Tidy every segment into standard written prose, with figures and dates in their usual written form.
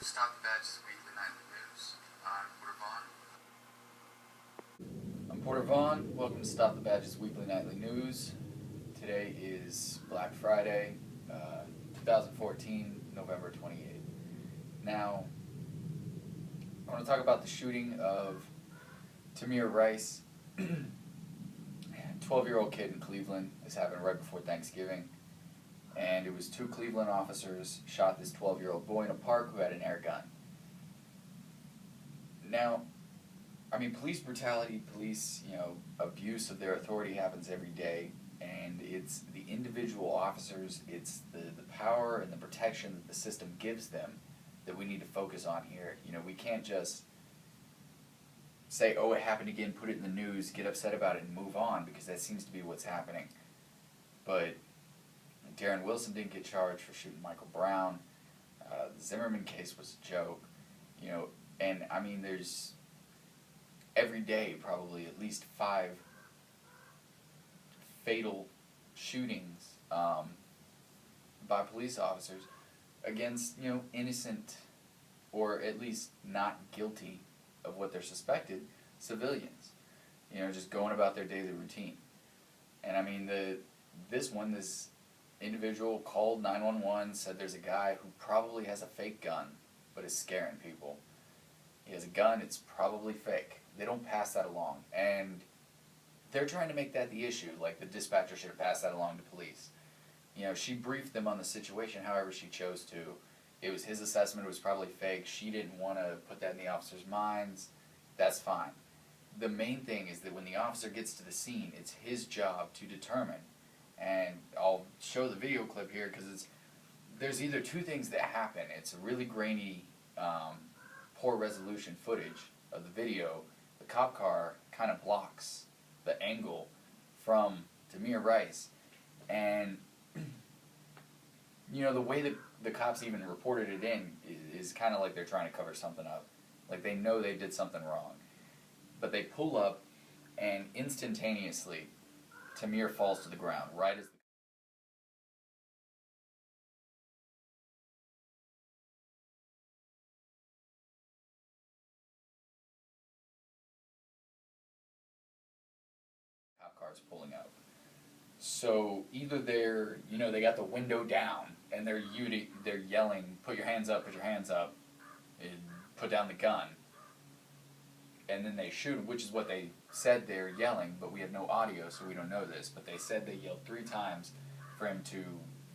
Stop the Badges Weekly Nightly News. I'm Porter Vaughn. I'm Porter Vaughn. Welcome to Stop the Badges Weekly Nightly News. Today is Black Friday, 2014, November 28th. Now, I want to talk about the shooting of Tamir Rice, 12-year-old kid in Cleveland. This happened right before Thanksgiving. And it was two Cleveland officers shot this 12-year-old boy in a park who had an air gun. Now, police brutality, police, abuse of their authority happens every day, and it's the individual officers, it's the power and the protection that the system gives them that we need to focus on here. We can't just say, oh, it happened again, put it in the news, get upset about it, and move on, because that seems to be what's happening. But Darren Wilson didn't get charged for shooting Michael Brown. The Zimmerman case was a joke, and there's every day probably at least 5 fatal shootings by police officers against, innocent or at least not guilty of what they're suspected civilians, just going about their daily routine. And this individual called 911, said there's a guy who probably has a fake gun but is scaring people. He has a gun, it's probably fake. They don't pass that along, and they're trying to make that the issue, like the dispatcher should have passed that along to police. She briefed them on the situation however she chose to. It was his assessment, it was probably fake. She didn't want to put that in the officers' minds. That's fine. The main thing is that when the officer gets to the scene, it's his job to determine, and I'll show the video clip here because there's either two things that happen. It's a really grainy, poor resolution footage of the video. The cop car kind of blocks the angle from Tamir Rice, and the way that the cops even reported it in is kind of like they're trying to cover something up, like they know they did something wrong. But they pull up, and instantaneously Tamir falls to the ground right as the cop car's pulling up. So either they got the window down and they're yelling, put your hands up, and put down the gun. And then they shoot him, which is what they said they're yelling, but we have no audio, so we don't know this. But they said they yelled 3 times for him to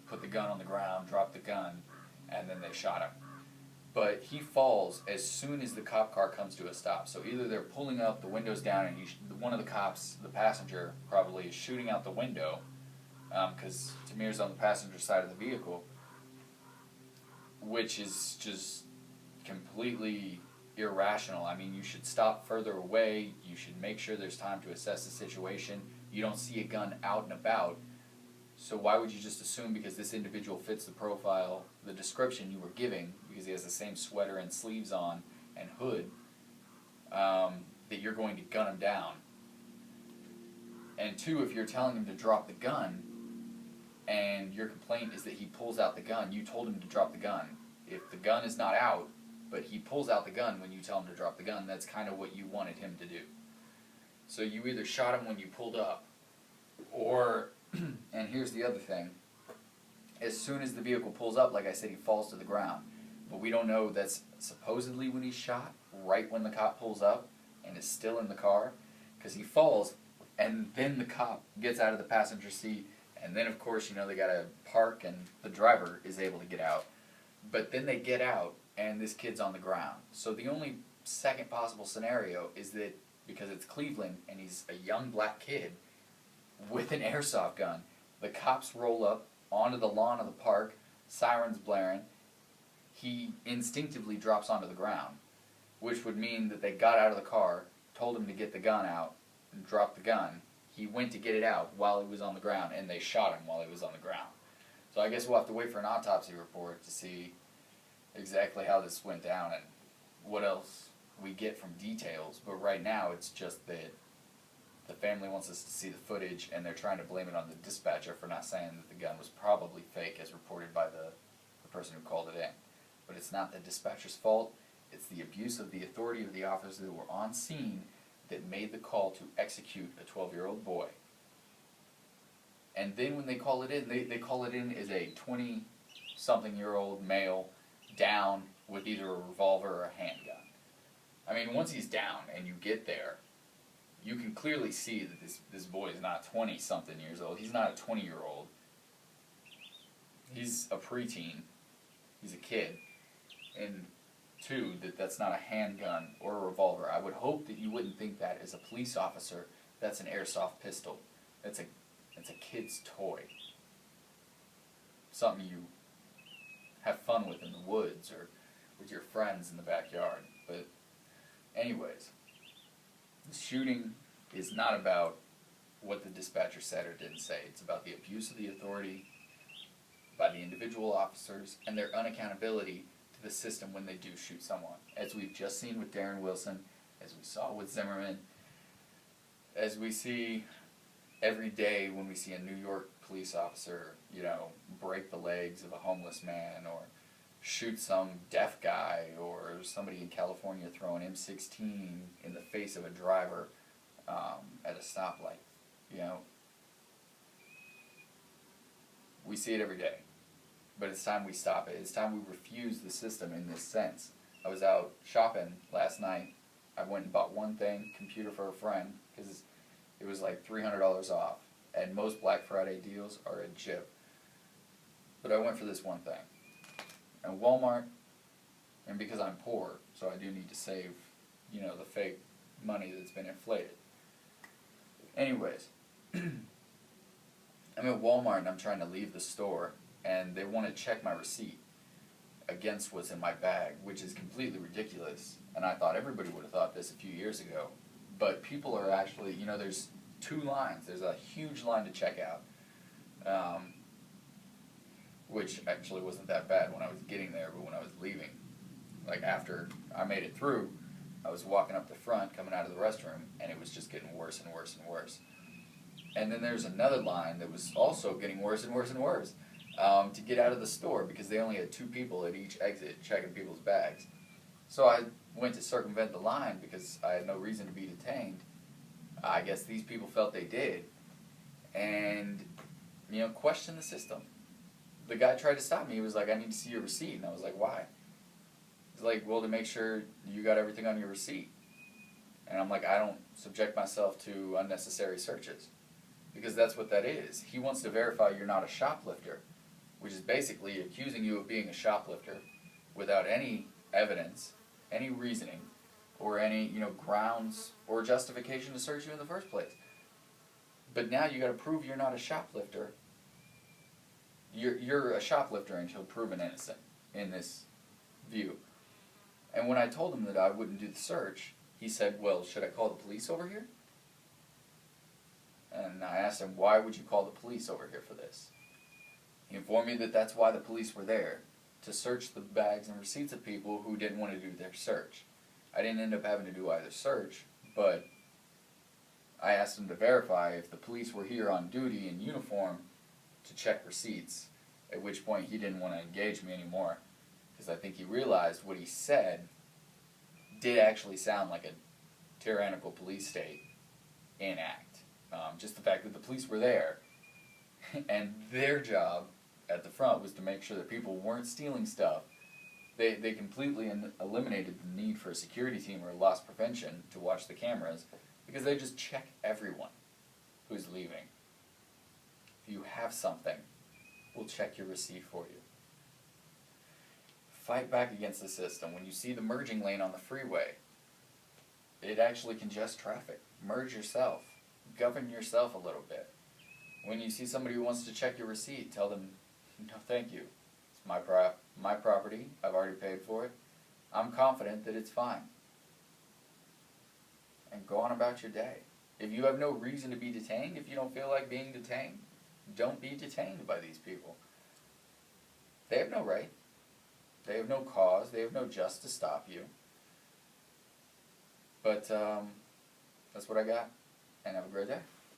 put the gun on the ground, drop the gun, and then they shot him. But he falls as soon as the cop car comes to a stop. So either they're pulling up, the window's down, and one of the cops, the passenger, probably is shooting out the window, because Tamir's on the passenger side of the vehicle, which is just completely irrational. You should stop further away. You should make sure there's time to assess the situation. You don't see a gun out and about, so why would you just assume because this individual fits the profile, the description you were giving, because he has the same sweater and sleeves on and hood, that you're going to gun him down? And 2, if you're telling him to drop the gun and your complaint is that he pulls out the gun, you told him to drop the gun. If the gun is not out, but he pulls out the gun when you tell him to drop the gun, that's kind of what you wanted him to do. So you either shot him when you pulled up, or, and here's the other thing, as soon as the vehicle pulls up, like I said, he falls to the ground. But we don't know that's supposedly when he's shot, right when the cop pulls up and is still in the car, because he falls, and then the cop gets out of the passenger seat, and then of course, they gotta park and the driver is able to get out. But then they get out, and this kid's on the ground. So the only second possible scenario is that because it's Cleveland and he's a young black kid with an airsoft gun, the cops roll up onto the lawn of the park, sirens blaring, he instinctively drops onto the ground, which would mean that they got out of the car, told him to get the gun out, and drop the gun. He went to get it out while he was on the ground, and they shot him while he was on the ground. So I guess we'll have to wait for an autopsy report to see exactly how this went down and what else we get from details. But right now it's just that the family wants us to see the footage, and they're trying to blame it on the dispatcher for not saying that the gun was probably fake as reported by the person who called it in. but it's not the dispatcher's fault. It's the abuse of the authority of the officers that were on scene that made the call to execute a 12-year-old boy. And then when they call it in, they call it in as a 20-something-year-old male down with either a revolver or a handgun. I mean, once he's down and you get there, you can clearly see that this boy is not 20-something years old. He's not a 20-year-old. He's a preteen. He's a kid. And two, that's not a handgun or a revolver. I would hope that you wouldn't think that as a police officer. That's an airsoft pistol. It's a kid's toy. Something you have fun with in the woods or with your friends in the backyard. But anyways, the shooting is not about what the dispatcher said or didn't say. It's about the abuse of the authority by the individual officers and their unaccountability to the system when they do shoot someone. As we've just seen with Darren Wilson, as we saw with Zimmerman, as we see every day when we see a New York police officer, break the legs of a homeless man or shoot some deaf guy, or somebody in California throw an M16 in the face of a driver at a stoplight. We see it every day. But it's time we stop it. It's time we refuse the system in this sense. I was out shopping last night. I went and bought one thing, computer for a friend, because it was like $300 off. And most Black Friday deals are a jip. But I went for this one thing. And Walmart, and because I'm poor, so I do need to save, the fake money that's been inflated. Anyways, I'm at Walmart and I'm trying to leave the store, and they want to check my receipt against what's in my bag, which is completely ridiculous. And I thought everybody would have thought this a few years ago. But people are actually, there's two lines. There's a huge line to check out. Which actually wasn't that bad when I was getting there, but when I was leaving, like after I made it through, I was walking up the front, coming out of the restroom, and it was just getting worse and worse and worse. And then there's another line that was also getting worse and worse and worse to get out of the store, because they only had 2 people at each exit checking people's bags. So I went to circumvent the line because I had no reason to be detained. I guess these people felt they did, and questioned the system. The guy tried to stop me. He was like, "I need to see your receipt." And I was like, "Why?" He's like, "Well, to make sure you got everything on your receipt." And I'm like, "I don't subject myself to unnecessary searches." Because that's what that is. He wants to verify you're not a shoplifter, which is basically accusing you of being a shoplifter without any evidence, any reasoning, or any, grounds or justification to search you in the first place. But now you got to prove you're not a shoplifter. You're a shoplifter until proven innocent in this view. And when I told him that I wouldn't do the search, he said, "Well, should I call the police over here?" And I asked him, "Why would you call the police over here for this?" He informed me that that's why the police were there, to search the bags and receipts of people who didn't want to do their search. I didn't end up having to do either search, but I asked him to verify if the police were here on duty in uniform to check receipts, at which point he didn't want to engage me anymore, because I think he realized what he said did actually sound like a tyrannical police state in act. Just the fact that the police were there, and their job at the front was to make sure that people weren't stealing stuff. They completely eliminated the need for a security team or loss prevention to watch the cameras, because they just check everyone who's leaving. If you have something, we'll check your receipt for you. Fight back against the system. When you see the merging lane on the freeway, it actually congests traffic. Merge yourself. Govern yourself a little bit. When you see somebody who wants to check your receipt, tell them, "No, thank you. It's my property. I've already paid for it. I'm confident that it's fine." And go on about your day. If you have no reason to be detained, if you don't feel like being detained, don't be detained by these people. They have no right. They have no cause. They have no just to stop you. But that's what I got. And have a great day.